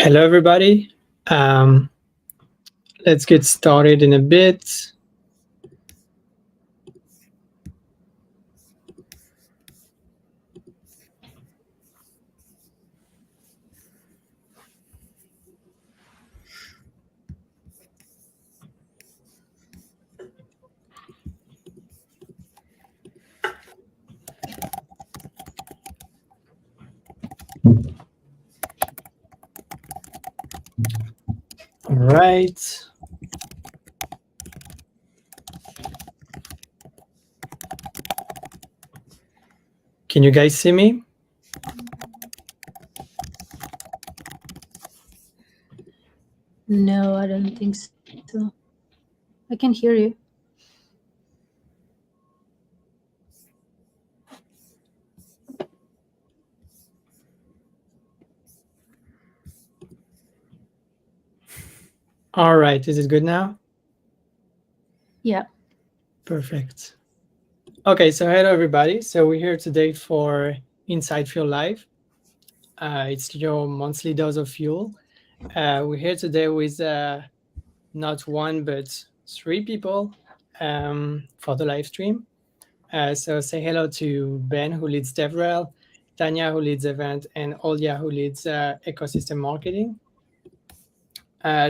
Hello, everybody. Um, let's get started in a bit. All right. Can you guys see me? No, I don't think so. I can hear you. All right. Is it good now? Yeah. Perfect. Okay. So hello, everybody. So we're here today for Inside Fuel Live. It's your monthly dose of fuel. We're here today with not one, but three people for the live stream. So say hello to Ben, who leads DevRel, Tanya, who leads event, and Olya, who leads ecosystem marketing.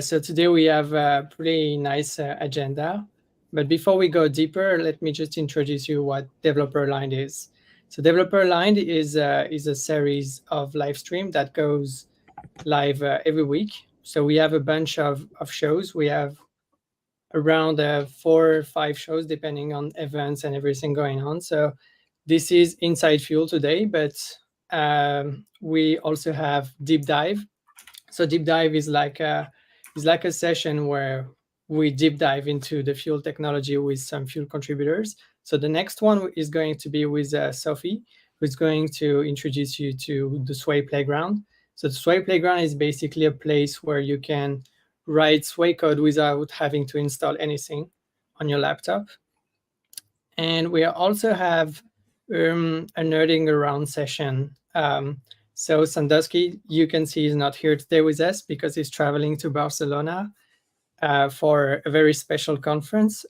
So today we have a pretty nice agenda. But before we go deeper, let me just introduce you what Developer Aligned is. So Developer Aligned is a series of live stream that goes live every week. So we have a bunch of shows. We have around 4 or 5 shows, depending on events and everything going on. So this is Inside Fuel today, but we also have Deep Dive. So Deep Dive is like a session where we deep dive into the fuel technology with some fuel contributors. So the next one is going to be with Sophie, who's going to introduce you to the Sway Playground. So the Sway Playground is basically a place where you can write Sway code without having to install anything on your laptop. And we also have a nerding around session. So Sandusky, you can see, is not here today with us because he's traveling to Barcelona for a very special conference.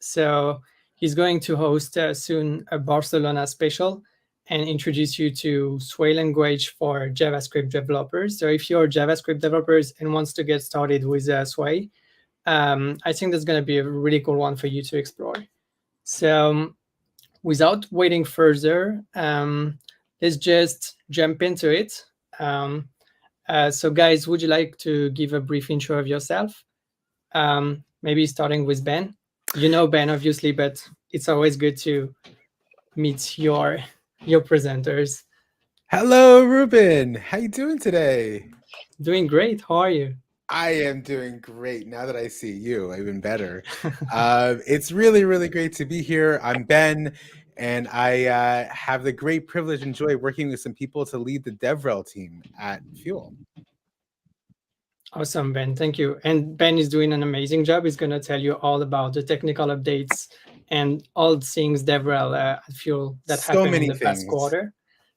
So he's going to host soon a Barcelona special and introduce you to Sway language for JavaScript developers. So if you're JavaScript developers and wants to get started with Sway, I think that's going to be a really cool one for you to explore. So without waiting further, let's just jump into it. So guys, would you like to give a brief intro of yourself? Maybe starting with Ben. You know Ben, obviously, but it's always good to meet your presenters. Hello, Ruben. How you doing today? Doing great. How are you? I am doing great. Now that I see you, even better. It's really, really great to be here. I'm Ben, and I have the great privilege and joy working with some people to lead the DevRel team at Fuel. Awesome, Ben. Thank you. And Ben is doing an amazing job. He's going to tell you all about the technical updates and all things DevRel at Fuel that happened in the past quarter.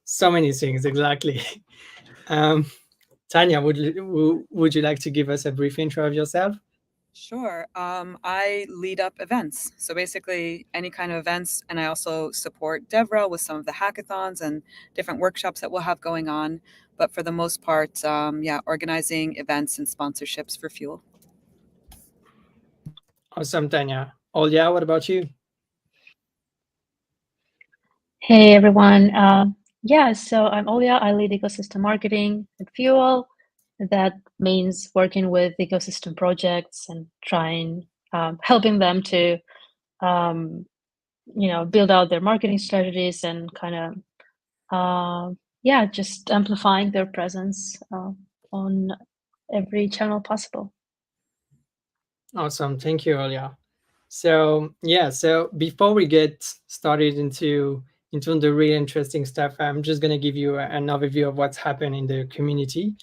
So many things, exactly. Tanya, would you like to give us a brief intro of yourself? Sure. I lead up events. So basically any kind of events, and I also support DevRel with some of the hackathons and different workshops that we'll have going on. But for the most part, organizing events and sponsorships for Fuel. Awesome, Tanya. Olya, what about you? Hey, everyone. So I'm Olya. I lead ecosystem marketing at Fuel. That means working with ecosystem projects and trying, helping them to, build out their marketing strategies and kind of, just amplifying their presence on every channel possible. Awesome. Thank you, Olya. So before we get started into the really interesting stuff, I'm just going to give you an overview of what's happened in the community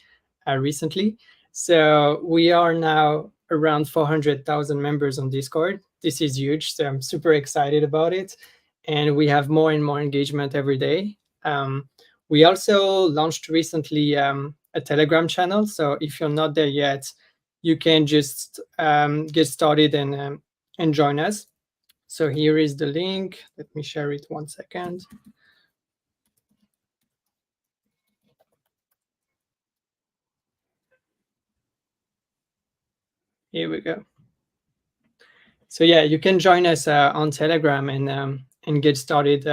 recently. So we are now around 400,000 members on Discord. This is huge, so I'm super excited about it. And we have more and more engagement every day. We also launched recently a Telegram channel. So if you're not there yet, you can just get started and join us. So here is the link. Let me share it 1 second. Here we go. So yeah, you can join us on Telegram and get started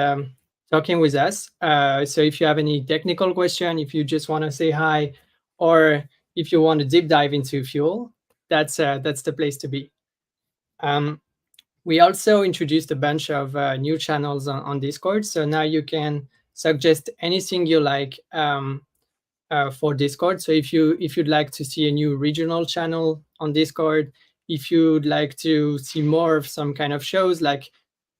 talking with us. So if you have any technical question, if you just want to say hi, or if you want to deep dive into Fuel, that's the place to be. We also introduced a bunch of new channels on Discord. So now you can suggest anything you like for Discord. So if you'd like to see a new regional channel on Discord, if you'd like to see more of some kind of shows, like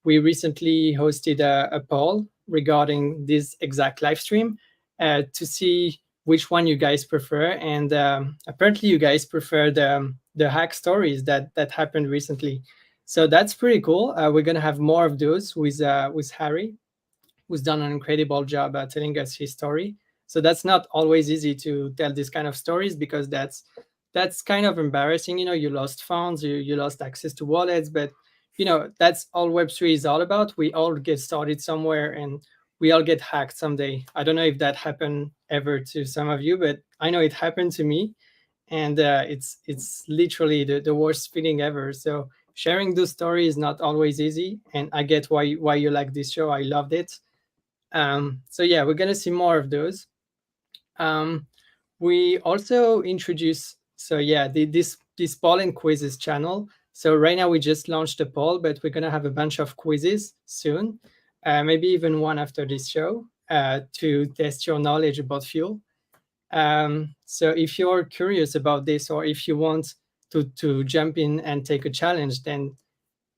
we recently hosted a poll regarding this exact live stream to see which one you guys prefer. And apparently you guys prefer the hack stories that happened recently. So that's pretty cool. We're going to have more of those with Harry, who's done an incredible job at telling us his story. So that's not always easy to tell these kind of stories, because that's kind of embarrassing. You lost funds, you lost access to wallets, but that's all Web3 is all about. We all get started somewhere, and we all get hacked someday. I don't know if that happened ever to some of you, but I know it happened to me, and it's literally the worst feeling ever. So sharing those stories is not always easy, and I get why you like this show. I loved it. So yeah, we're gonna see more of those. We also introduced, so yeah, this poll and quizzes channel. So right now we just launched a poll, but we're gonna have a bunch of quizzes soon, maybe even one after this show, to test your knowledge about Fuel. So if you're curious about this, or if you want to jump in and take a challenge, then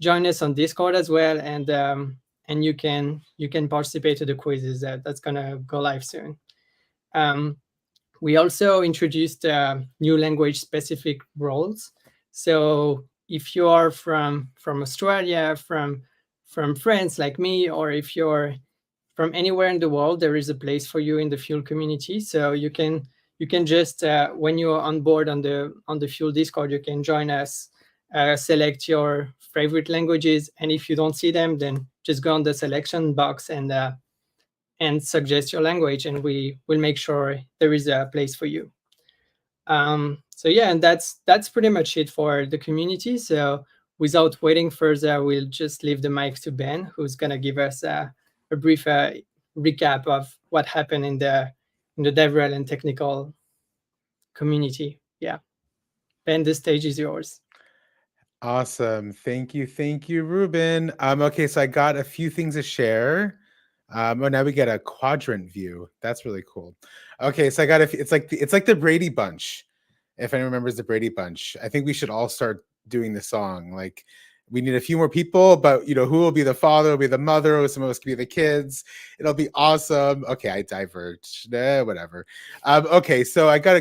join us on Discord as well, and you can participate to the quizzes that's gonna go live soon. We also introduced new language specific roles. So if you are from Australia, from France like me, or if you're from anywhere in the world, there is a place for you in the Fuel community. So you can just when you're on board on the Fuel Discord, you can join us, select your favorite languages, and if you don't see them, then just go on the selection box and suggest your language, and we will make sure there is a place for you. So yeah, and that's pretty much it for the community. So without waiting further, we'll just leave the mic to Ben, who's gonna give us a brief recap of what happened in the DevRel and technical community. Yeah, Ben, the stage is yours. Awesome. Thank you, Ruben. Okay, so I got a few things to share. Now we get a quadrant view. That's really cool. Okay, so I got it's like the Brady Bunch. If anyone remembers the Brady Bunch, I think we should all start doing the song. Like, we need a few more people, but who will be the father, will be the mother, or some of us can be the kids. It'll be awesome. Okay, I diverged. Whatever. Okay, so I got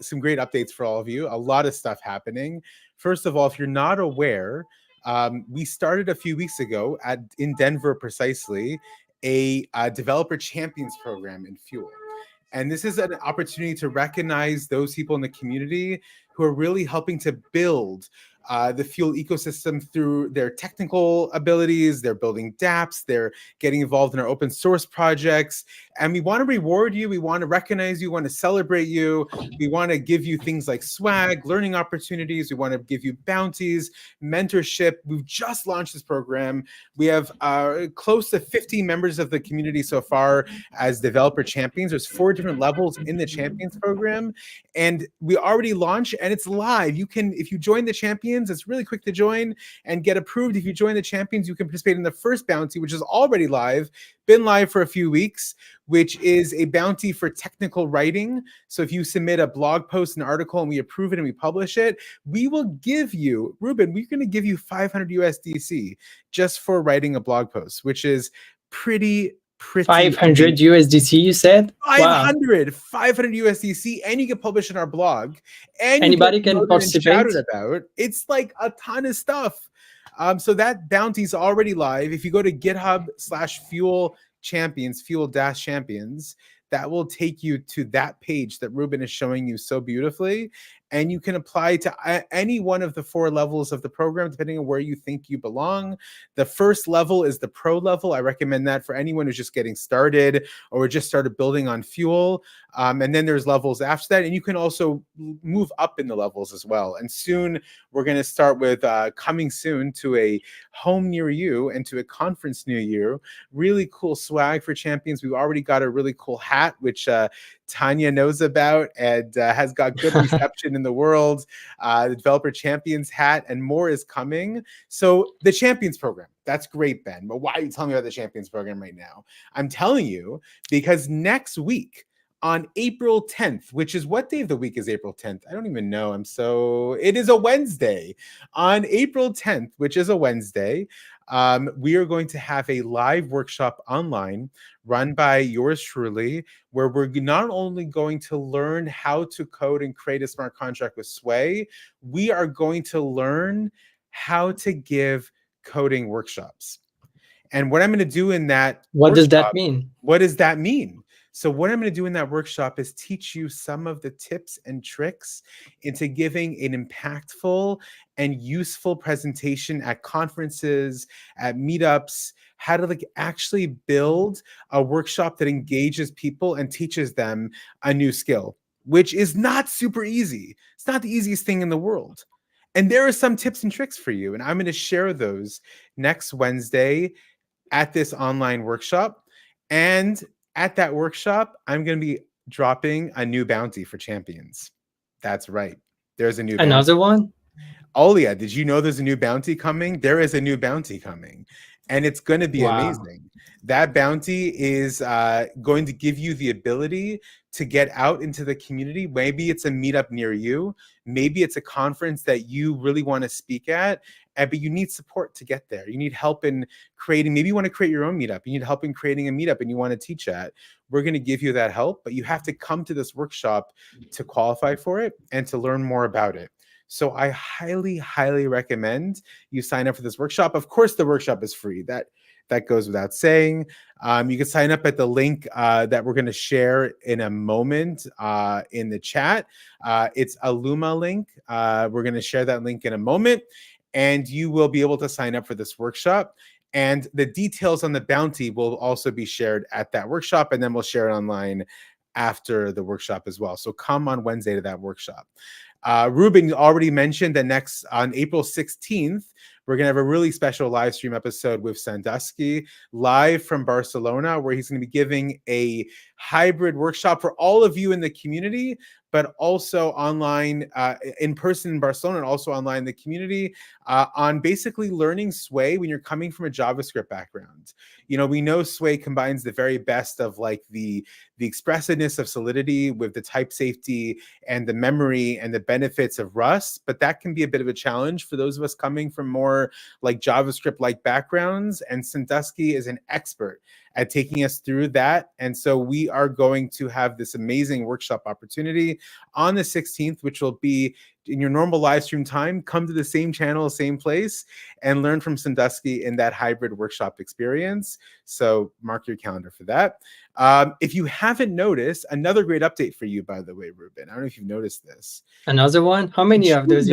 some great updates for all of you. A lot of stuff happening. First of all, if you're not aware, we started a few weeks ago in Denver, precisely, a developer champions program in Fuel. And this is an opportunity to recognize those people in the community who are really helping to build the Fuel ecosystem through their technical abilities. They're building dApps, they're getting involved in our open source projects. And we want to reward you, we want to recognize you, we want to celebrate you. We want to give you things like swag, learning opportunities. We want to give you bounties, mentorship. We've just launched this program. We have close to 50 members of the community so far as developer champions. There's 4 different levels in the champions program. And we already launched, and it's live. You can, if you join the champions, it's really quick to join and get approved. If you join the champions, you can participate in the first bounty, which is already live, been live for a few weeks, which is a bounty for technical writing. So if you submit a blog post, an article, and we approve it and we publish it, we will give you, Ruben, we're going to give you 500 USDC just for writing a blog post, which is pretty 500 USDC, you said? 500 USDC, and you can publish in our blog, and anybody can participate. About it's like a ton of stuff. So that bounty is already live. If you go to GitHub/Fuel Champions, Fuel-Champions, that will take you to that page that Ruben is showing you so beautifully. And you can apply to any one of the 4 levels of the program, depending on where you think you belong. The first level is the pro level. I recommend that for anyone who's just getting started or just started building on Fuel. And then there's levels after that. And you can also move up in the levels as well. And soon we're going to start with coming soon to a home near you and to a conference near you. Really cool swag for champions. We've already got a really cool hat, which Tanya knows about and has got good reception in the world. The Developer Champions hat and more is coming. So the Champions Program, that's great, Ben. But why are you telling me about the Champions Program right now? I'm telling you because next week on April 10th, which is what day of the week is April 10th? I don't even know. It is a Wednesday. On April 10th, which is a Wednesday, we are going to have a live workshop online run by yours truly, where we're not only going to learn how to code and create a smart contract with Sway, we are going to learn how to give coding workshops. And what I'm going to do in that What does that workshop- mean? What does that mean? So what I'm going to do in that workshop is teach you some of the tips and tricks into giving an impactful and useful presentation at conferences, at meetups, how to actually build a workshop that engages people and teaches them a new skill, which is not super easy. It's not the easiest thing in the world. And there are some tips and tricks for you. And I'm going to share those next Wednesday at this online workshop. And at that workshop, I'm going to be dropping a new bounty for champions. That's right. There's a new bounty. Another one? Olia, did you know there's a new bounty coming? There is a new bounty coming. And it's going to be amazing. That bounty is going to give you the ability to get out into the community. Maybe it's a meetup near you. Maybe it's a conference that you really want to speak at, but you need support to get there. You need help in creating, maybe you want to create your own meetup. You need help in creating a meetup and you want to teach at. We're going to give you that help, but you have to come to this workshop to qualify for it and to learn more about it. So I highly, highly recommend you sign up for this workshop. Of course, the workshop is free. That goes without saying. You can sign up at the link that we're going to share in a moment in the chat. It's a Luma link. We're going to share that link in a moment, and you will be able to sign up for this workshop. And the details on the bounty will also be shared at that workshop, and then we'll share it online after the workshop as well. So come on Wednesday to that workshop. Ruben already mentioned that on April 16th, we're going to have a really special live stream episode with Sandusky live from Barcelona, where he's going to be giving a hybrid workshop for all of you in the community, but also online, in person in Barcelona, and also online in the community, on basically learning Sway when you're coming from a JavaScript background. You know, we know Sway combines the very best of like the expressiveness of Solidity with the type safety and the memory and the benefits of Rust, but that can be a bit of a challenge for those of us coming from more like JavaScript-like backgrounds, and Sandusky is an expert at taking us through that. And so we are going to have this amazing workshop opportunity on the 16th, which will be in your normal live stream time. Come to the same channel, same place, and learn from Sandusky in that hybrid workshop experience. So mark your calendar for that. If you haven't noticed, another great update for you, by the way, Ruben. I don't know if you've noticed this. Another one? How many of those?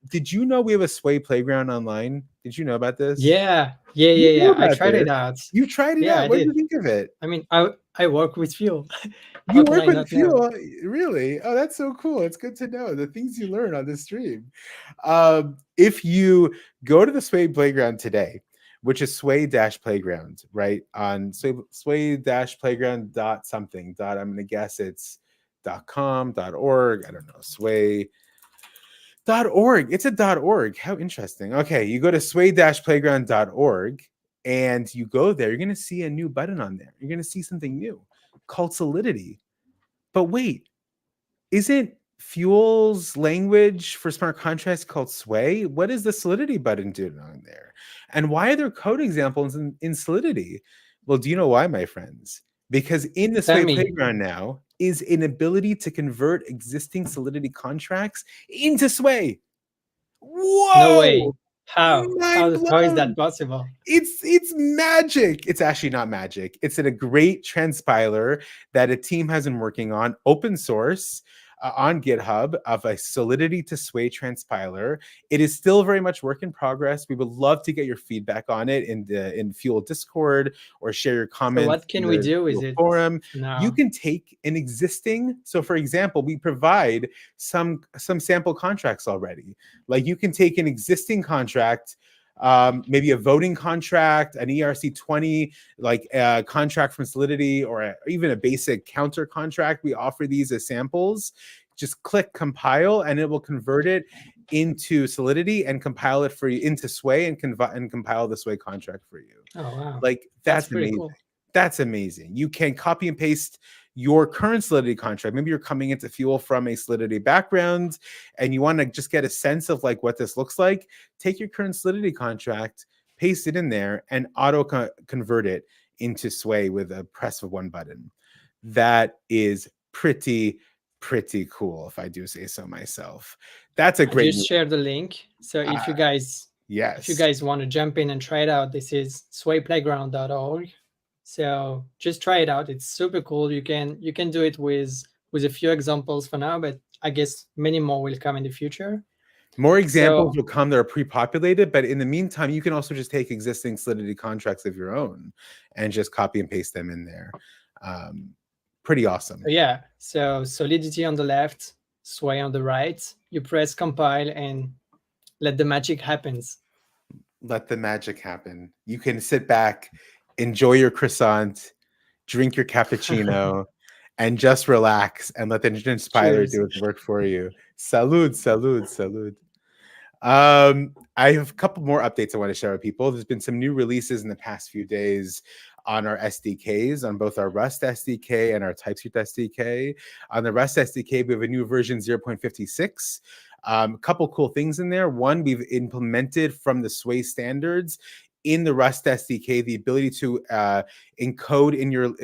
Did you know we have a Sway playground online? Did you know about this? Yeah. I tried it out. You tried it out. What did you think of it? I mean, I work with Fuel. You work with Fuel? Really? Oh, that's so cool. It's good to know the things you learn on this stream. If you go to the Sway Playground today, which is Sway-Playground, right? On Sway-Playground something. I'm going to guess it's .com, .org. I don't know. Sway.org. It's a .org. How interesting. Okay, you go to sway-playground.org and you go there. You're going to see a new button on there. You're going to see something new called Solidity. But wait, isn't Fuel's language for smart contracts called Sway? What is the Solidity button doing on there? And why are there code examples in Solidity? Well, do you know why, my friends? Because in the Sway Playground now is an ability to convert existing Solidity contracts into Sway. Whoa! No way. How Mind is blown. that possible? It's magic. It's actually not magic. It's a great transpiler that a team has been working on, open source, on GitHub, of a Solidity to Sway transpiler. It is still very much work in progress. We would love to get your feedback on it in Fuel Discord, or share your So comments what in can we the do with Fuel it forum. You now? can take an existing, so for example, we provide some sample contracts already. Like, you can take an existing contract, maybe a voting contract, an ERC20 like contract from Solidity, or even a basic counter contract. We offer these as samples. Just click compile, and it will convert it into Solidity and compile it for you into Sway, and compile the Sway contract for you. Oh wow, Like, that's that's pretty amazing. cool. That's amazing. You can copy and paste your current Solidity contract. Maybe you're coming into Fuel from a Solidity background and you want to just get a sense of like what this looks like. Take your current Solidity contract, paste it in there, and auto convert it into Sway with a press of one button. That is pretty cool, if I do say so myself. That's a I great just shared the link. So if you guys yes. want to jump in and try it out, this is swayplayground.org. So just try it out. It's super cool. You can do it with a few examples for now, but I guess many more will come in the future. More examples So will come that are pre-populated, but in the meantime, you can also just take existing Solidity contracts of your own and just copy and paste them in there. Pretty awesome. yeah, so Solidity on the left, Sway on the right. You press compile and let the magic happens. Let the magic happen. You can sit back, enjoy your croissant, drink your cappuccino, and just relax and let the transpiler Cheers. do its work for you. Salud, salud, salud. I have a couple more updates I want to share with people. There's been some new releases in the past few days on our SDKs, on both our Rust SDK and our TypeScript SDK. On the Rust SDK, we have a new version 0.56. A couple cool things in there. One, we've implemented from the Sway standards in the Rust SDK the ability to encode in your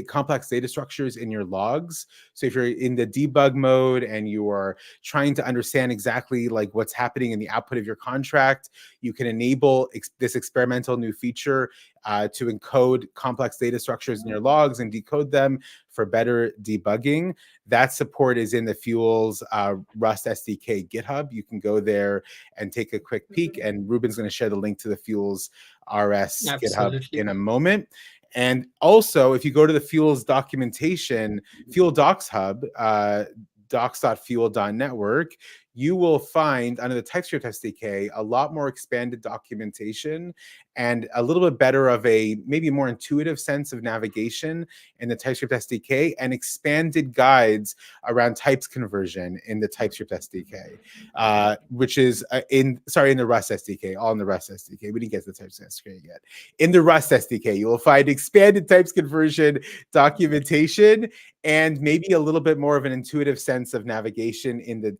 complex data structures in your logs. So if you're in the debug mode and you are trying to understand exactly like what's happening in the output of your contract, you can enable this experimental new feature to encode complex data structures in your logs and decode them for better debugging. That support is in the Fuel's Rust SDK GitHub. You can go there and take a quick peek, and Ruben's going to share the link to the Fuel's RS Absolutely. GitHub in a moment. And also, if you go to the Fuel's documentation, Fuel Docs Hub, docs.fuel.network, you will find under the TypeScript SDK a lot more expanded documentation and a little bit better of a maybe more intuitive sense of navigation in the TypeScript SDK, and expanded guides around types conversion in the TypeScript SDK, which is in the Rust SDK, all in the Rust SDK. We didn't get to the TypeScript SDK yet. In the Rust SDK, you will find expanded types conversion documentation and maybe a little bit more of an intuitive sense of navigation in the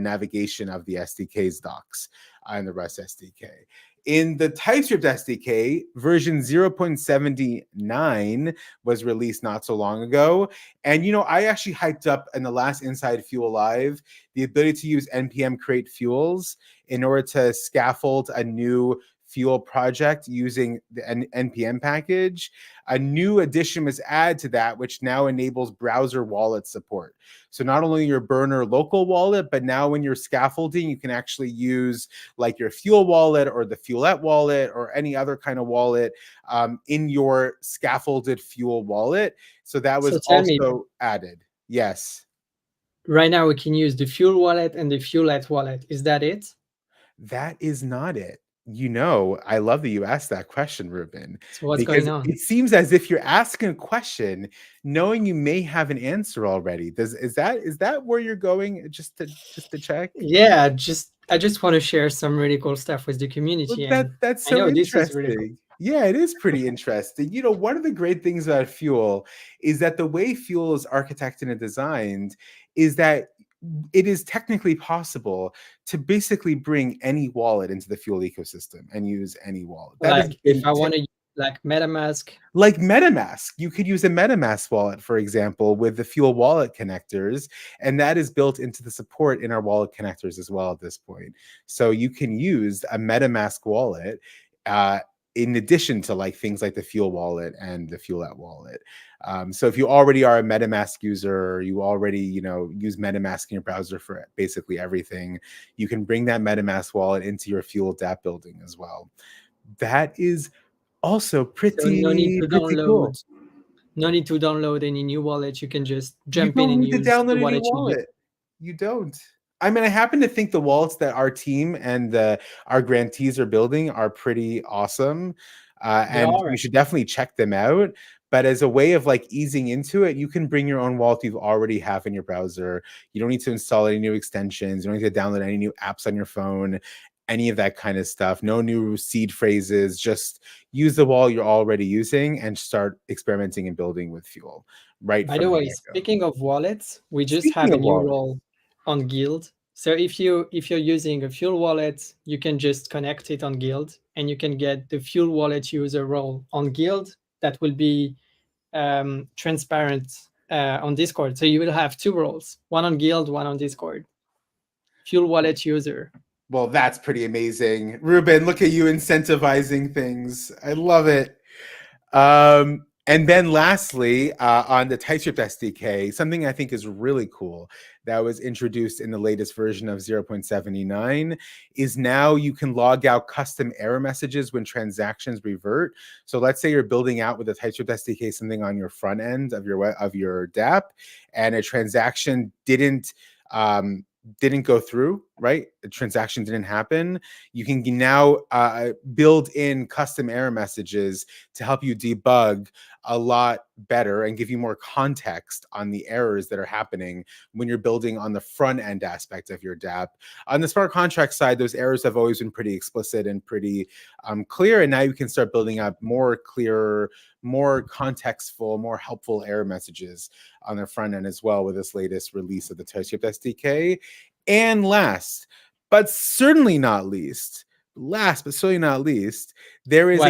navigation of the SDK's docs in the Rust SDK. In the TypeScript SDK, version 0.79 was released not so long ago. And, I actually hyped up in the last Inside Fuel Live the ability to use NPM create fuels in order to scaffold a new Fuel project using the NPM package. A new addition was added to that, which now enables browser wallet support. So not only your burner local wallet, but now when you're scaffolding, you can actually use like your Fuel wallet or the Fuelette wallet or any other kind of wallet in your scaffolded Fuel wallet. So that was also added. Yes. Right now we can use the Fuel wallet and the Fuelette wallet. Is that it? That is not it. I love that you asked that question, Ruben. So what's because going on? It seems as if you're asking a question, knowing you may have an answer already. Is that where you're going? Just to check. Yeah, I just want to share some really cool stuff with the community. Well, that's so interesting. This is really cool. Yeah, it is pretty interesting. One of the great things about Fuel is that the way Fuel is architected and designed is that it is technically possible to basically bring any wallet into the Fuel ecosystem and use any wallet. Like if I want to use like MetaMask. Like MetaMask. You could use a MetaMask wallet, for example, with the Fuel wallet connectors, and that is built into the support in our wallet connectors as well at this point. So you can use a MetaMask wallet in addition to like things like the Fuel wallet and the Fuelet wallet. So if you already are a MetaMask user, or you already use MetaMask in your browser for basically everything, you can bring that MetaMask wallet into your Fuel dApp building as well. That is also So pretty no need to cool. download any new wallet. You can just You jump in don't and need to use the download any wallet you use. wallet. You don't. I mean, I happen to think the wallets that our team and our grantees are building are pretty awesome, They and are. you should definitely check them out. But as a way of like easing into it, you can bring your own wallet you already have in your browser. You don't need to install any new extensions. You don't need to download any new apps on your phone, any of that kind of stuff. No new seed phrases. Just use the wallet you're already using and start experimenting and building with Fuel. Right. By from the way, get-go. speaking of wallets, we just Speaking have a of new wallets. role on Guild. So if you're using a Fuel wallet, you can just connect it on Guild, and you can get the Fuel wallet user role on Guild that will be transparent on Discord. So you will have two roles: one on Guild, one on Discord. Fuel wallet user. Well, that's pretty amazing. Ruben, look at you incentivizing things. I love it. And then lastly, on the TypeScript SDK, something I think is really cool that was introduced in the latest version of 0.79 is now you can log out custom error messages when transactions revert. So let's say you're building out with the TypeScript SDK something on your front end of your dApp, and a transaction didn't go through, right? The transaction didn't happen. You can now build in custom error messages to help you debug a lot better and give you more context on the errors that are happening when you're building on the front end aspect of your dApp. On the smart contract side, those errors have always been pretty explicit and pretty clear. And now you can start building up more clear, more contextful, more helpful error messages on the front end as well with this latest release of the TypeScript SDK. And last, but certainly not least, there is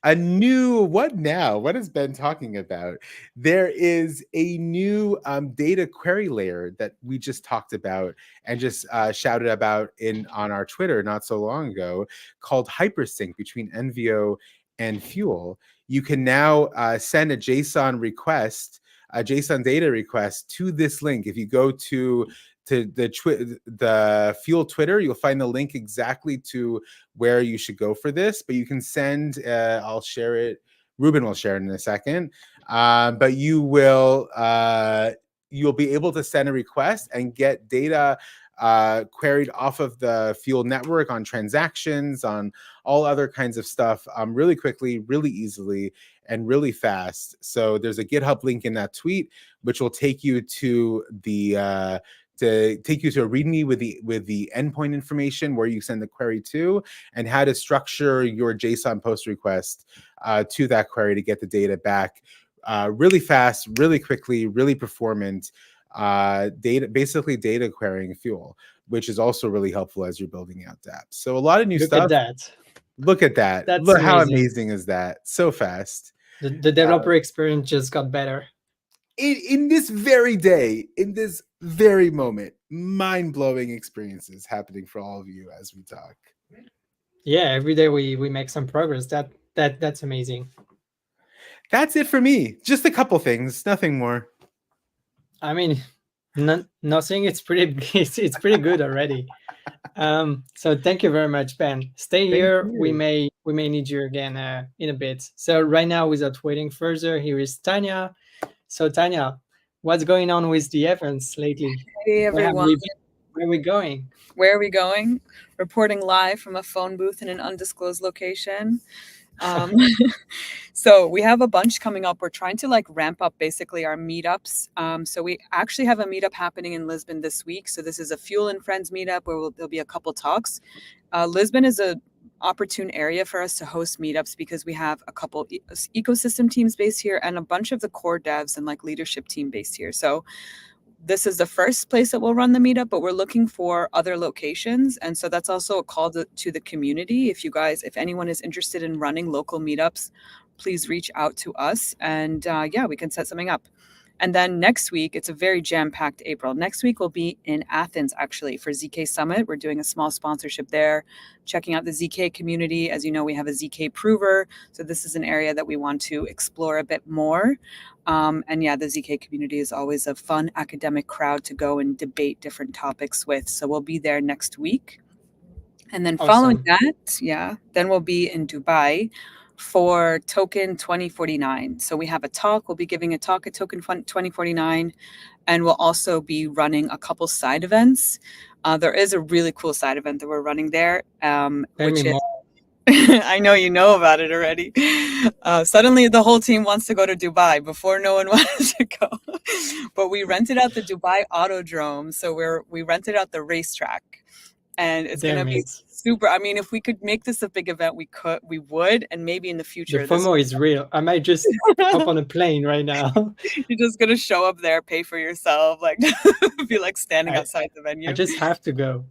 a new what now? What has Ben talking about? There is a new data query layer that we just talked about and just shouted about on our Twitter not so long ago, called Hypersync between Envio and Fuel. You can now send a JSON request, a JSON data request to this link. If you go to the Fuel Twitter, you'll find the link exactly to where you should go for this. But you can send, I'll share it. Ruben will share it in a second. But you'll be able to send a request and get data queried off of the Fuel network on transactions, on all other kinds of stuff really quickly, really easily, and really fast. So there's a GitHub link in that tweet, which will take you to a README with the endpoint information where you send the query to, and how to structure your JSON post request to that query to get the data back really fast, really quickly, really performant. Basically data querying Fuel, which is also really helpful as you're building out dApps. So a lot of new stuff. Look at that. Look how amazing is that? So fast. The developer experience just got better. In this very day, in this very moment, mind-blowing experiences happening for all of you as we talk. Yeah, every day we make some progress. That's amazing. That's it for me. Just a couple things, nothing more. I mean, nothing. It's pretty good already. So thank you very much, Ben. Stay here. We may need you again in a bit. So right now, without waiting further, here is Tanya. So Tanya, what's going on with the events lately? Hey everyone. Where are we going? Where are we going? Reporting live from a phone booth in an undisclosed location. So we have a bunch coming up. We're trying to ramp up basically our meetups. So we actually have a meetup happening in Lisbon this week. So this is a Fuel and Friends meetup where there'll be a couple talks. Lisbon is a opportune area for us to host meetups because we have a couple ecosystem teams based here and a bunch of the core devs and leadership team based here. So this is the first place that we'll run the meetup, but we're looking for other locations. And so that's also a call to the community. If anyone is interested in running local meetups, please reach out to us, and yeah, we can set something up. And then next week, it's a very jam-packed April. Next week we'll be in Athens, actually, for ZK Summit. We're doing a small sponsorship there, checking out the ZK community. As you know, we have a ZK prover. So this is an area that we want to explore a bit more. And yeah, the ZK community is always a fun academic crowd to go and debate different topics with. So we'll be there next week. And then following that, then we'll be in Dubai for Token 2049. So we have a talk. We'll be giving a talk at Token 2049, and we'll also be running a couple side events. There is a really cool side event that we're running there, which is I know you know about it already. Suddenly the whole team wants to go to Dubai. Before, no one wanted to go. But we rented out the Dubai Autodrome. So we rented out the racetrack. And it's going to be super. I mean, if we could make this a big event, we would. And maybe in the future. The FOMO is real. I might just hop on a plane right now. You're just going to show up there, pay for yourself, like be like standing outside the venue. I just have to go.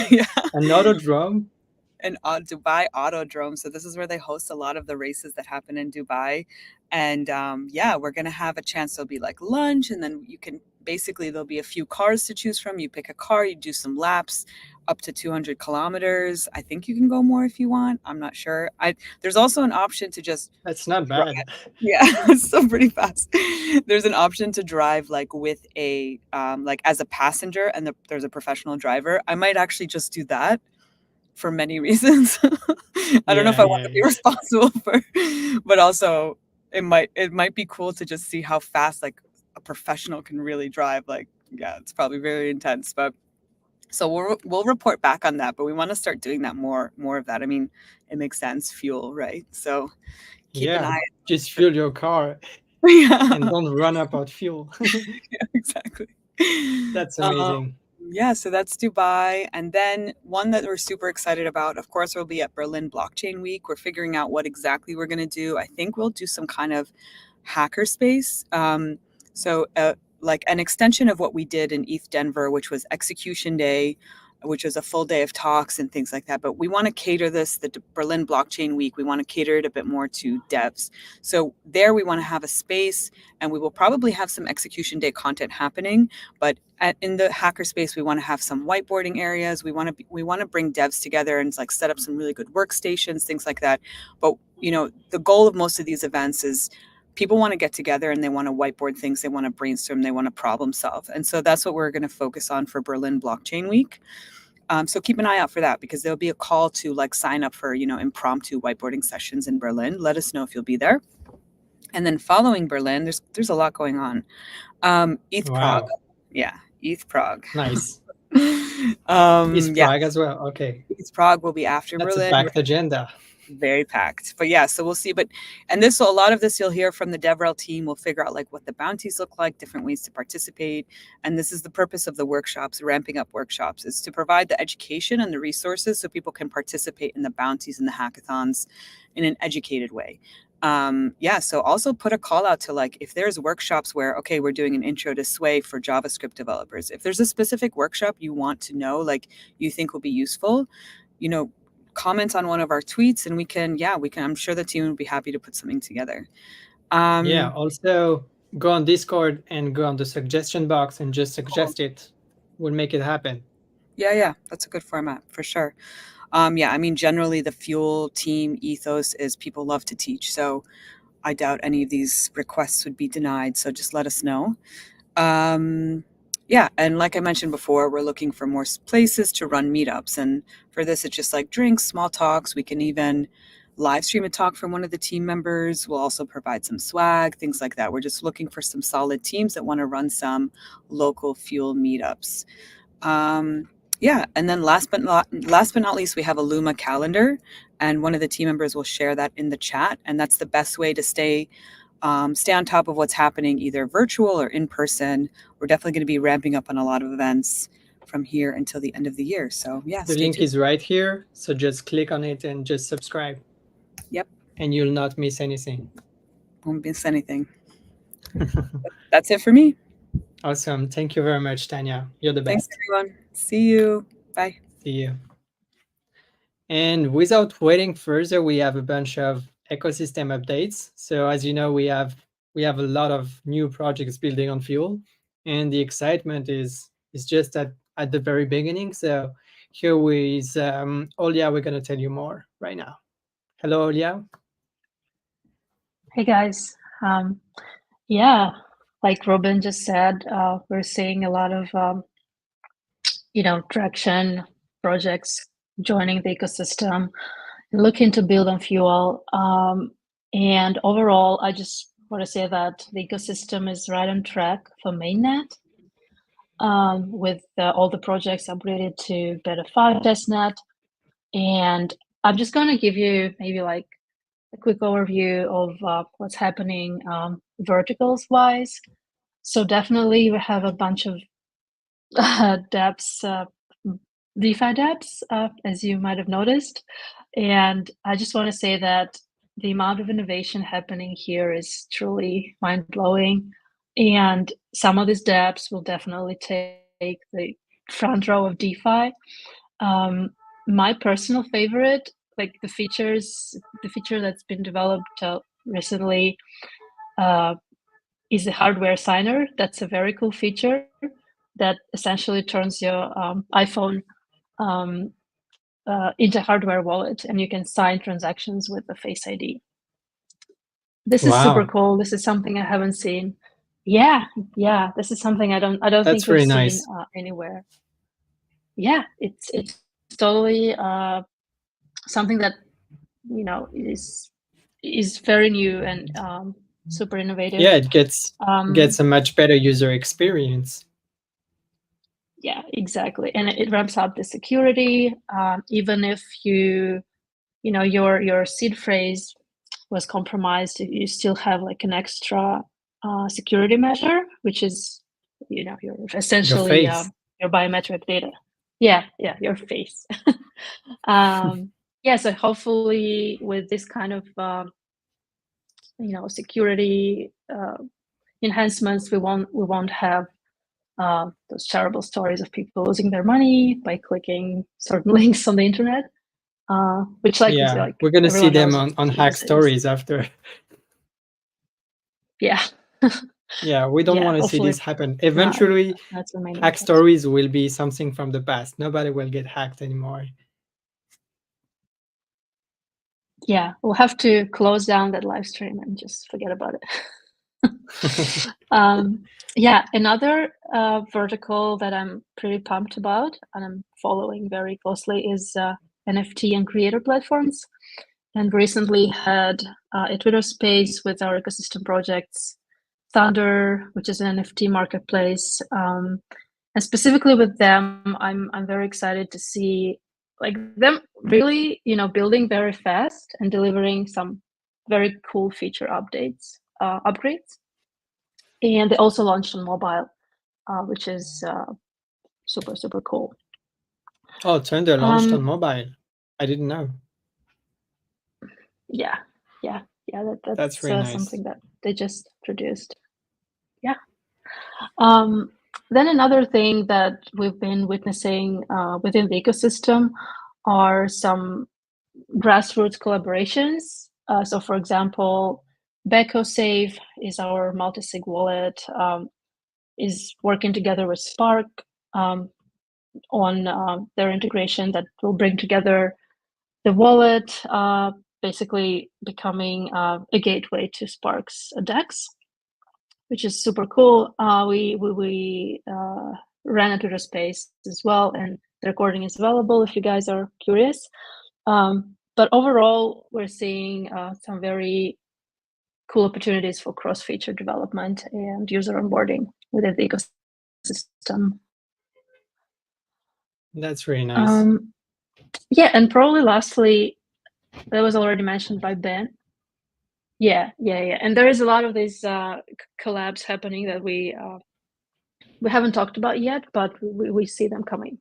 Yeah. An autodrome? An Dubai Autodrome. So this is where they host a lot of the races that happen in Dubai. And yeah, we're going to have a chance. There'll be like lunch, and then there'll be a few cars to choose from. You pick a car, you do some laps up to 200 kilometers. I think you can go more if you want. I'm not sure. There's also an option to just... That's not bad. Yeah, it's still pretty fast. There's an option to drive like with a, like as a passenger, and there's a professional driver. I might actually just do that for many reasons. I don't know if I want to be responsible for, but also it might be cool to just see how fast like a professional can really drive. Like, yeah, it's probably very intense, but so we'll report back on that, but we want to start doing that more of that. I mean, it makes sense, fuel, right? So keep an eye. Just fuel your car and don't run up out fuel. Yeah, exactly. That's amazing. Yeah, so that's Dubai. And then one that we're super excited about, of course, we'll be at Berlin Blockchain Week. We're figuring out what exactly we're going to do. I think we'll do some kind of hackerspace. Like an extension of what we did in ETH Denver, which was Execution Day, which was a full day of talks and things like that. But we want to cater the Berlin Blockchain Week. We want to cater it a bit more to devs. So there we want to have a space, and we will probably have some Execution Day content happening. But in the hackerspace, we want to have some whiteboarding areas. We want to bring devs together and like set up some really good workstations, things like that. But the goal of most of these events is people want to get together and they want to whiteboard things. They want to brainstorm. They want to problem solve. And so that's what we're going to focus on for Berlin Blockchain Week. So keep an eye out for that, because there'll be a call to like sign up for, impromptu whiteboarding sessions in Berlin. Let us know if you'll be there. And then following Berlin, there's a lot going on. ETH Prague. Yeah, ETH Prague. Nice. ETH Prague as well. Okay. ETH Prague will be after That's Berlin. That's a packed agenda. Very packed, but yeah, so we'll see. A lot of this you'll hear from the DevRel team. We'll figure out like what the bounties look like, different ways to participate. And this is the purpose of the workshops, ramping up workshops, is to provide the education and the resources so people can participate in the bounties and the hackathons in an educated way. So also put a call out to like, if there's workshops where, okay, we're doing an intro to Sway for JavaScript developers. If there's a specific workshop you want to know, like you think will be useful, comment on one of our tweets, and we can, I'm sure the team would be happy to put something together. Also go on Discord and go on the suggestion box and just suggest it. We'll make it happen. Yeah, that's a good format for sure. Generally the Fuel team ethos is people love to teach. So I doubt any of these requests would be denied. So just let us know. And like I mentioned before, we're looking for more places to run meetups. And for this, it's just like drinks, small talks. We can even live stream a talk from one of the team members. We'll also provide some swag, things like that. We're just looking for some solid teams that want to run some local Fuel meetups. And then last but not least, we have a Luma calendar, and one of the team members will share that in the chat. And that's the best way to stay on top of what's happening, either virtual or in person. We're definitely going to be ramping up on a lot of events from here until the end of the year. So the link is right here. So just click on it and just subscribe. Yep. And you'll not miss anything. Won't miss anything. That's it for me. Awesome. Thank you very much, Tanya. You're the Thanks, best. everyone. See you. Bye. See you. And without waiting further, we have a bunch of ecosystem updates. So as you know, we have a lot of new projects building on Fuel, and the excitement is just at the very beginning. So here with Olia, we're going to tell you more right now. Hello, Olia. Hey guys. Yeah, like Robin just said, we're seeing a lot of traction, projects joining the ecosystem, looking to build on Fuel. And overall, I just want to say that the ecosystem is right on track for mainnet, with all the projects upgraded to Beta 5 testnet. And I'm just going to give you maybe like a quick overview of what's happening verticals wise. So definitely we have a bunch of dApps, DeFi dApps, as you might have noticed. And I just want to say that the amount of innovation happening here is truly mind-blowing. And some of these dApps will definitely take the front row of DeFi. My personal favorite, like the feature that's been developed recently, is the hardware signer. That's a very cool feature that essentially turns your iPhone into hardware wallet, and you can sign transactions with the Face ID. This is super cool. This is something I haven't seen. Yeah, this is something I don't That's think very we've nice. seen anywhere. Yeah, it's totally something that is very new and super innovative. Yeah, it gets a much better user experience. Yeah, exactly, and it ramps up the security. Even if your seed phrase was compromised, you still have like an extra security measure, which is your essentially your biometric data. Yeah, your face. So hopefully with this kind of security enhancements, we won't have those terrible stories of people losing their money by clicking certain links on the internet, which we're gonna see them on hack stories after. Yeah. Yeah, we don't want to see this happen. Eventually, hack stories will be something from the past. Nobody will get hacked anymore. Yeah, we'll have to close down that live stream and just forget about it. Another vertical that I'm pretty pumped about and I'm following very closely is NFT and creator platforms. And recently had a Twitter space with our ecosystem projects, Thunder, which is an NFT marketplace. And specifically with them, I'm very excited to see like them really, building very fast and delivering some very cool feature upgrades. And they also launched on mobile, which is super, super cool. Oh, Thunder launched on mobile. I didn't know. Yeah. That's really nice. Something that they just produced. Yeah. Then another thing that we've been witnessing within the ecosystem are some grassroots collaborations. So, for example, BecoSave is our multi-sig wallet, is working together with Spark on their integration that will bring together the wallet, basically becoming a gateway to Spark's DEX, which is super cool. We ran a Twitter space as well, and the recording is available if you guys are curious. But overall, we're seeing some very cool opportunities for cross-feature development and user onboarding within the ecosystem. That's really nice. And probably lastly, that was already mentioned by Ben. Yeah. And there is a lot of these collabs happening that we haven't talked about yet, but we see them coming.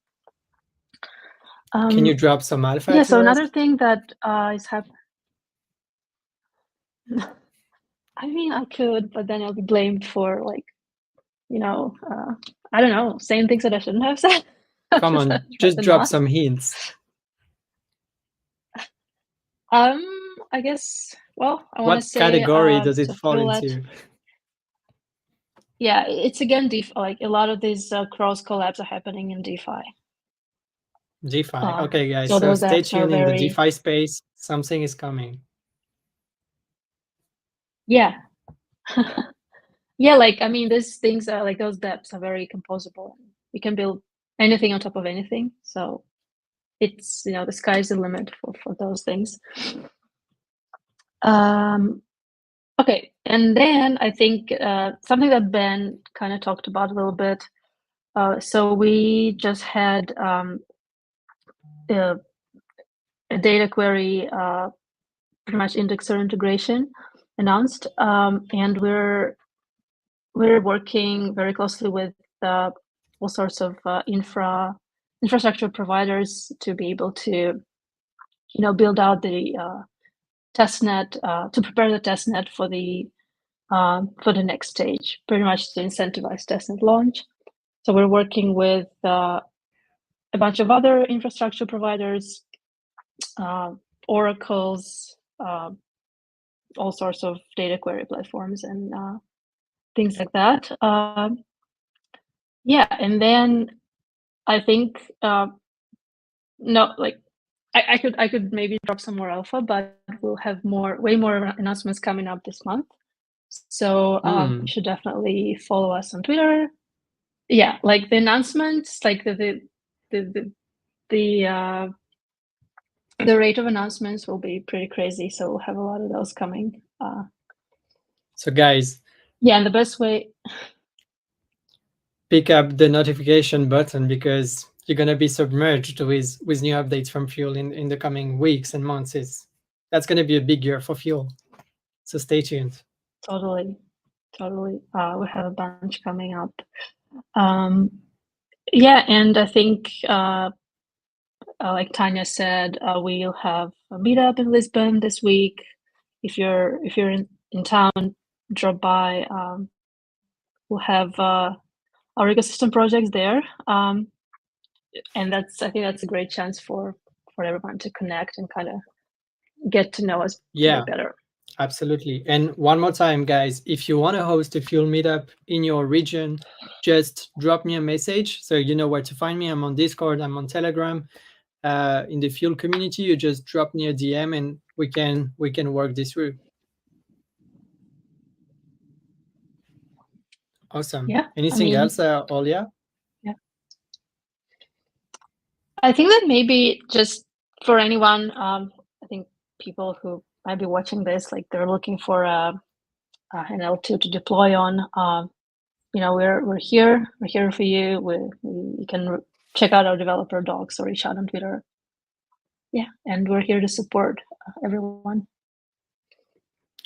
Can you drop some alpha? Yeah. So another thing that is happening. I mean, I could, but then I'll be blamed for like I don't know, saying things that I shouldn't have said. Come on, just drop some hints. I guess. Well, I want What to say. category does it so fall feel that- into? Yeah, it's again DeFi. Like a lot of these cross collabs are happening in DeFi. DeFi. Okay, guys. so So those stay apps are tuned in the very- DeFi space. Something is coming. Yeah. Yeah, like I mean, these things are like those dApps are very composable. You can build anything on top of anything. So it's the sky's the limit for those things. Okay, and then I think something that Ben kind of talked about a little bit. So we just had a data query, pretty much indexer integration announced, and we're working very closely with all sorts of infrastructure providers to be able to build out the testnet, to prepare the testnet for the next stage, pretty much to incentivize testnet launch. So we're working with a bunch of other infrastructure providers, oracles, all sorts of data query platforms and things like that. Yeah, and then I think no, like I could maybe drop some more alpha, but we'll have way more announcements coming up this month. So you should definitely follow us on Twitter. Yeah, like the announcements, like the rate of announcements will be pretty crazy. So we'll have a lot of those coming. So guys, yeah, and the best way, pick up the notification button because you're gonna be submerged with new updates from Fuel in the coming weeks and months. That's gonna be a big year for Fuel. So stay tuned. Totally. We have a bunch coming up. Yeah, and I think like Tanya said, we'll have a meetup in Lisbon this week. If you're in town, drop by. We'll have our ecosystem projects there, and I think that's a great chance for everyone to connect and kind of get to know us better. Absolutely. And one more time, guys, if you want to host a Fuel meetup in your region, just drop me a message so you know where to find me. I'm on Discord, I'm on Telegram. In the Fuel community, you just drop me a DM and we can work this through. Awesome. Yeah. Anything else, Olia? Yeah. I think that maybe just for anyone, I think people who might be watching this, like they're looking for an L2 to deploy on. We're here. We're here for you. You can check out our developer docs or reach out on Twitter. Yeah, and we're here to support everyone.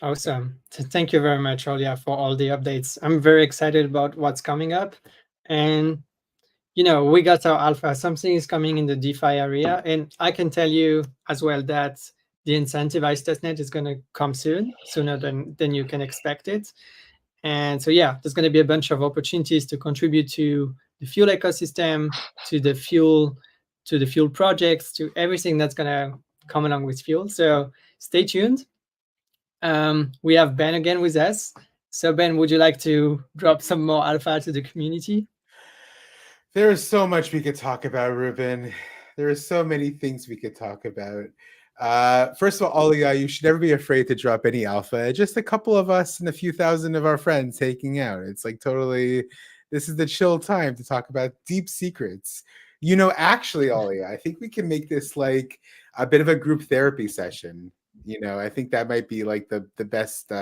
Awesome. Thank you very much, Olia, for all the updates. I'm very excited about what's coming up. And, we got our alpha. Something is coming in the DeFi area. And I can tell you as well that the incentivized testnet is going to come sooner than you can expect it. And so, yeah, there's going to be a bunch of opportunities to contribute to the Fuel ecosystem, to the Fuel projects, to everything that's going to come along with Fuel. So stay tuned. We have Ben again with us. So Ben, would you like to drop some more alpha to the community? There is so much we could talk about, Ruben. There are so many things we could talk about. First of all, Olia, you should never be afraid to drop any alpha. Just a couple of us and a few thousand of our friends taking out. It's like totally, this is the chill time to talk about deep secrets. Actually, Olia, I think we can make this like a bit of a group therapy session. I think that might be like the best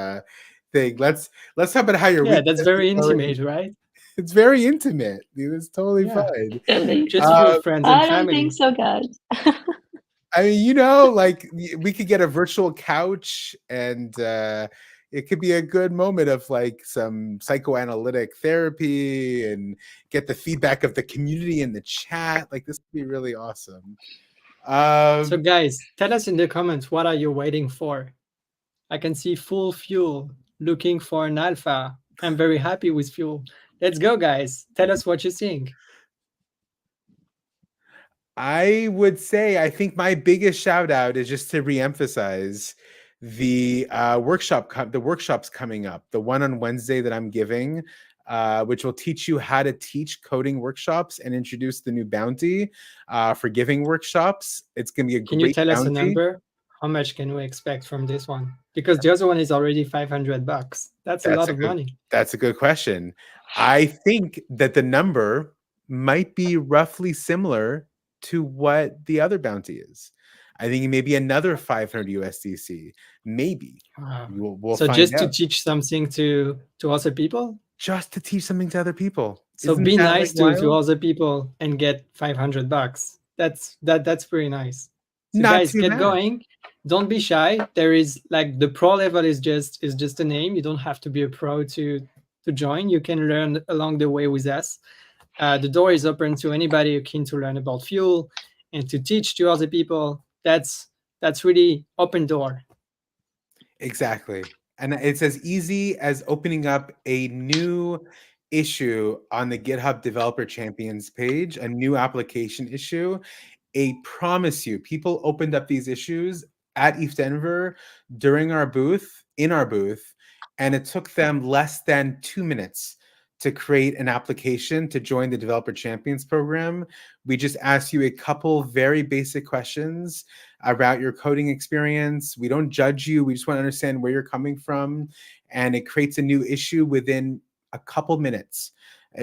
thing. Let's talk about how your week. That's very intimate, right? It's very intimate. Dude, it's totally fine. Just your friends and family. I don't think so, guys. I mean, like we could get a virtual couch and it could be a good moment of like some psychoanalytic therapy and get the feedback of the community in the chat. Like this would be really awesome. So guys, tell us in the comments, what are you waiting for? I can see Full Fuel looking for an alpha. I'm very happy with Fuel. let's go, guys. Tell us what you think. I would say I think my biggest shout out is just to reemphasize the the workshops coming up. The one on Wednesday that I'm giving, which will teach you how to teach coding workshops and introduce the new bounty for giving workshops. It's going to be a Can you great tell us a bounty. number? How much can we expect from this one? Because the other one is already $500. That's a lot of money. That's a good question. I think that the number might be roughly similar to what the other bounty is. I think maybe another 500 USDC. Maybe. Wow. We'll So find just out. to teach something to other people? Just to teach something to other people. So Isn't be that, nice like, to wild? other people and get $500. That's pretty nice. So Not guys, too get bad. going. Don't be shy. There is like the pro level is just a name. You don't have to be a pro to join. You can learn along the way with us. The door is open to anybody who keen to learn about Fuel and to teach to other people. That's really open door. Exactly. And it's as easy as opening up a new issue on the GitHub Developer Champions page, a new application issue. I promise you, people opened up these issues at ETH Denver during our booth, and it took them less than 2 minutes to create an application to join the Developer Champions program. We just ask you a couple very basic questions about your coding experience. We don't judge you. We just want to understand where you're coming from. And it creates a new issue within a couple minutes.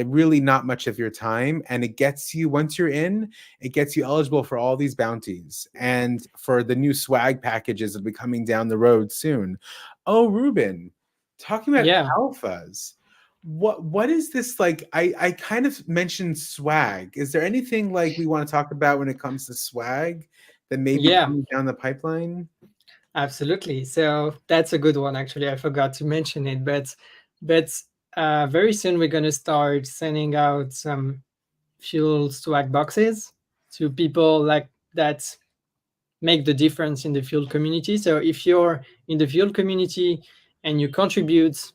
Really not much of your time. And it gets you, once you're in, it gets you eligible for all these bounties and for the new swag packages that will be coming down the road soon. Oh, Ruben, talking about alphas. What is this like? I kind of mentioned swag. Is there anything like we want to talk about when it comes to swag that may be coming down the pipeline? Absolutely. So that's a good one. Actually, I forgot to mention it, but very soon we're going to start sending out some Fuel swag boxes to people like that make the difference in the Fuel community. So if you're in the Fuel community and you contribute,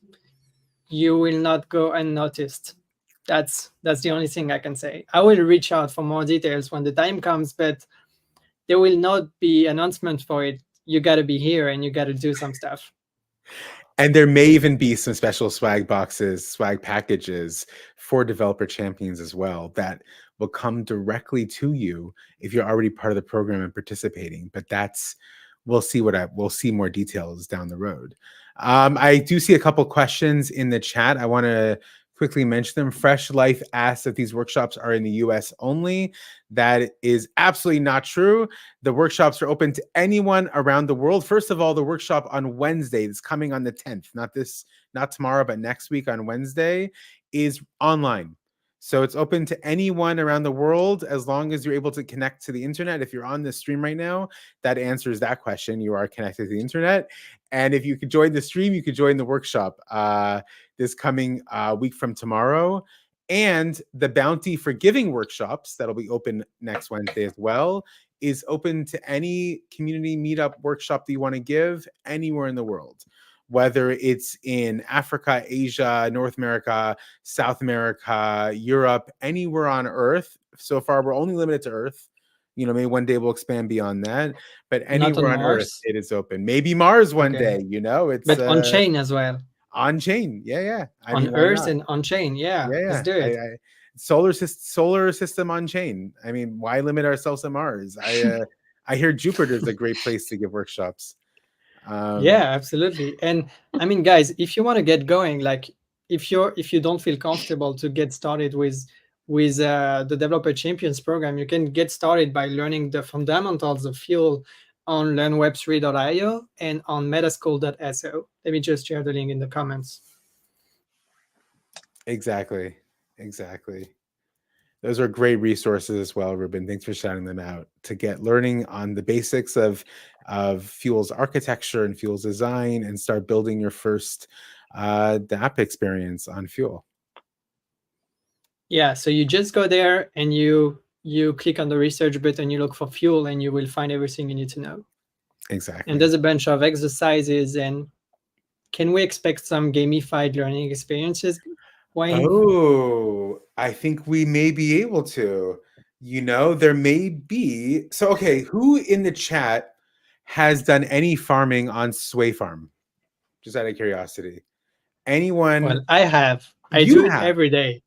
you will not go unnoticed. That's the only thing I can say. I will reach out for more details when the time comes, but there will not be announcement for it. You got to be here and you got to do some stuff. And there may even be some special swag boxes, swag packages for Developer Champions as well that will come directly to you if you're already part of the program and participating. But we'll see more details down the road. I do see a couple questions in the chat. I want to quickly mention them. Fresh Life asks if these workshops are in the US only. That is absolutely not true. The workshops are open to anyone around the world. First of all, the workshop on Wednesday, that's coming on the 10th, not tomorrow, but next week on Wednesday, is online. So it's open to anyone around the world as long as you're able to connect to the internet. If you're on the stream right now, that answers that question. You are connected to the internet. And if you could join the stream, you could join the workshop this coming week from tomorrow. And the Bounty for Giving workshops that'll be open next Wednesday as well is open to any community meetup workshop that you want to give anywhere in the world, whether it's in Africa, Asia, North America, South America, Europe, anywhere on Earth. So far, we're only limited to Earth. Maybe one day we'll expand beyond that, but anywhere on Earth, it is open. Maybe Mars one day, it's but on chain as well. On chain, yeah. On Earth and on chain, yeah. Let's do it. Solar system on chain. I mean, why limit ourselves to Mars? I hear Jupiter is a great place to give workshops. Yeah, absolutely. And I mean, guys, if you want to get going, like if you don't feel comfortable to get started with the Developer Champions program, you can get started by learning the fundamentals of Fuel on learnweb3.io and on metaschool.so. Let me just share the link in the comments. Exactly. Those are great resources as well, Ruben. Thanks for shouting them out to get learning on the basics of Fuel's architecture and Fuel's design and start building your first app experience on Fuel. Yeah, so you just go there and you click on the research button, you look for Fuel, and you will find everything you need to know. Exactly. And there's a bunch of exercises. And can we expect some gamified learning experiences? Wayne? Oh, I think we may be able to. There may be. So, okay, who in the chat has done any farming on Sway Farm? Just out of curiosity. Anyone? Well, I have. I You do it have. every day.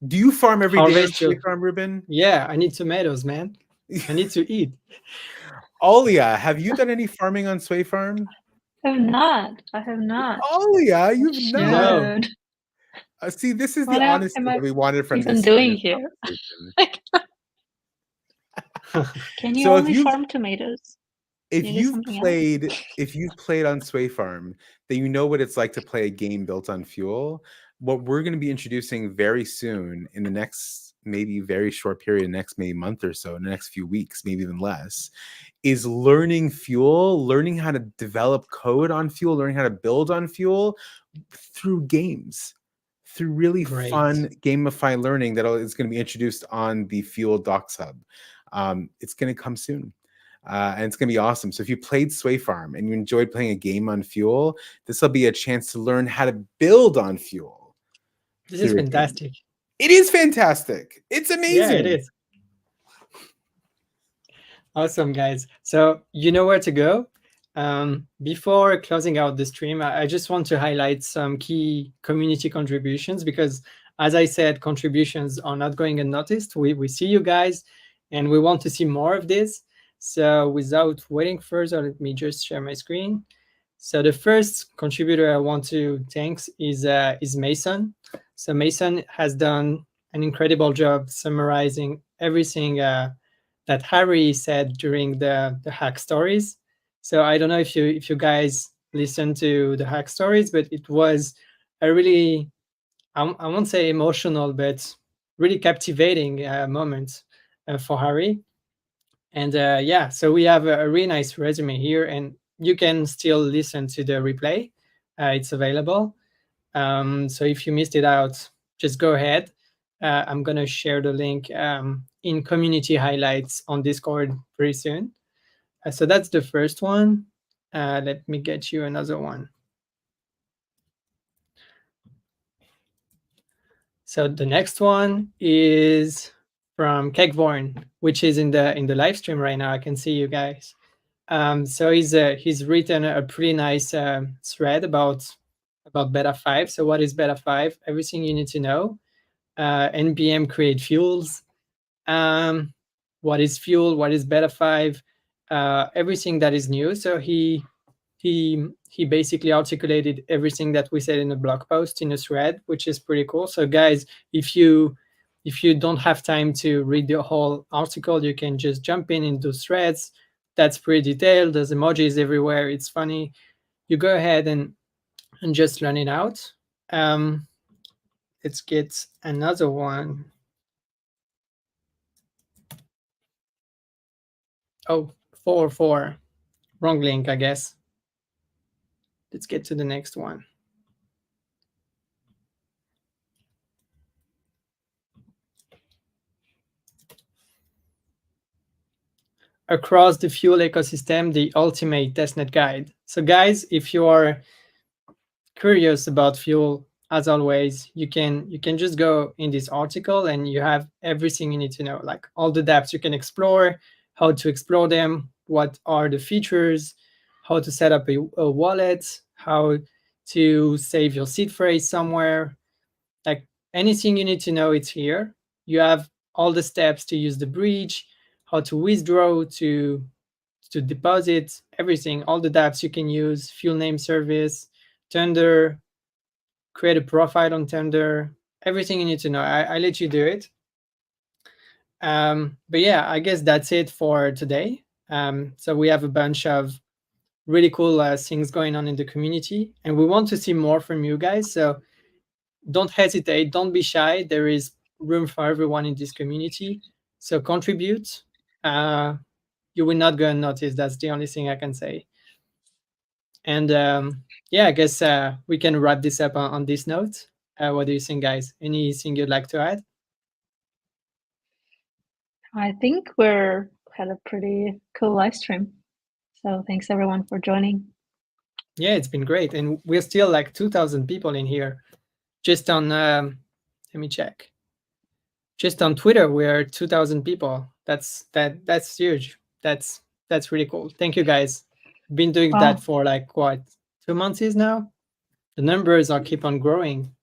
Do you farm every day on Harvest Sway your- Farm, Ruben? Yeah, I need tomatoes, man. I need to eat. Olia, have you done any farming on Sway Farm? I have not. Olia, you've not. No. Should. See, this is the What honesty am I that we wanted from even this doing kind of here? conversation. Can you So if only you- farm tomatoes? If You do you've something else? played on Sway Farm, then you know what it's like to play a game built on Fuel. What we're going to be introducing very soon in the next maybe very short period, next maybe month or so, in the next few weeks, maybe even less, is learning Fuel, learning how to develop code on Fuel, learning how to build on Fuel through games, through really Great. fun gamified learning that is going to be introduced on the Fuel Docs Hub. It's going to come soon. And it's going to be awesome. So if you played Sway Farm and you enjoyed playing a game on Fuel, this will be a chance to learn how to build on Fuel. This is through a game. fantastic. It is fantastic. It's amazing. Yeah, it is. Awesome, guys. So you know where to go. Before closing out the stream, I just want to highlight some key community contributions because, as I said, contributions are not going unnoticed. We see you guys, and we want to see more of this. So without waiting further, let me just share my screen. So the first contributor I want to thank is Mason. So Mason has done an incredible job summarizing everything that Harry said during the hack stories. So I don't know if you guys listened to the hack stories, but it was a really, I won't say emotional, but really captivating moment for Harry. And yeah, so we have a really nice resume here, and you can still listen to the replay. It's available. So if you missed it out, just go ahead. I'm going to share the link in community highlights on Discord pretty soon. So that's the first one. Let me get you another one. So the next one is from Kegvorn, which is in the live stream right now. I can see you guys. So he's written a pretty nice thread about Beta 5. So what is Beta 5? Everything you need to know. NPM create fuels. What is Fuel? What is Beta 5? Everything that is new. So he basically articulated everything that we said in the blog post in a thread, which is pretty cool. So guys, if you don't have time to read the whole article, you can just jump in those threads. That's pretty detailed. There's emojis everywhere. It's funny. You go ahead and just learn it out. Let's get another one. Oh, 4. Wrong link, I guess. Let's get to the next one. Across the Fuel ecosystem, the ultimate testnet guide. So guys, if you are curious about Fuel, as always, you can just go in this article and you have everything you need to know, like all the dApps you can explore, how to explore them, what are the features, how to set up a wallet, how to save your seed phrase somewhere. Like anything you need to know, it's here. You have all the steps to use the bridge, how to withdraw, to deposit, everything, all the dApps you can use, Fuel name service, Thunder, create a profile on Thunder, everything you need to know. I let you do it. But yeah, I guess that's it for today. So we have a bunch of really cool things going on in the community, and we want to see more from you guys. So don't hesitate, don't be shy. There is room for everyone in this community. So contribute. You will not go unnoticed. That's the only thing I can say. And yeah, I guess we can wrap this up on this note. What do you think, guys? Anything you'd like to add? I think we're had a pretty cool live stream. So thanks everyone for joining. Yeah, it's been great. And we're still like 2,000 people in here. just on let me check. Just on Twitter, we're 2,000 people. That's huge. That's really cool. Thank you guys. Been doing Wow. that for like what, 2 months now. The numbers are keep on growing.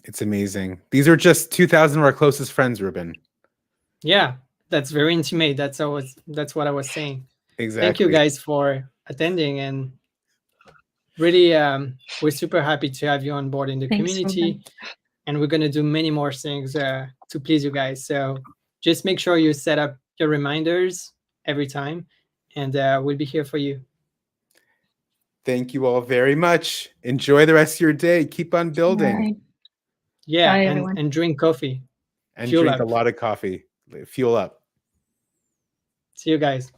It's amazing. These are just 2,000 of our closest friends, Ruben. Yeah, that's very intimate. That's what I was saying. Exactly. Thank you guys for attending, and really we're super happy to have you on board in the Thanks, community. Ruben. And we're going to do many more things to please you guys. So just make sure you set up your reminders every time, and we'll be here for you. Thank you all very much. Enjoy the rest of your day. Keep on building. Bye. Yeah, Bye, everyone. and drink coffee. And Fuel drink up. a lot of coffee. Fuel up. See you guys.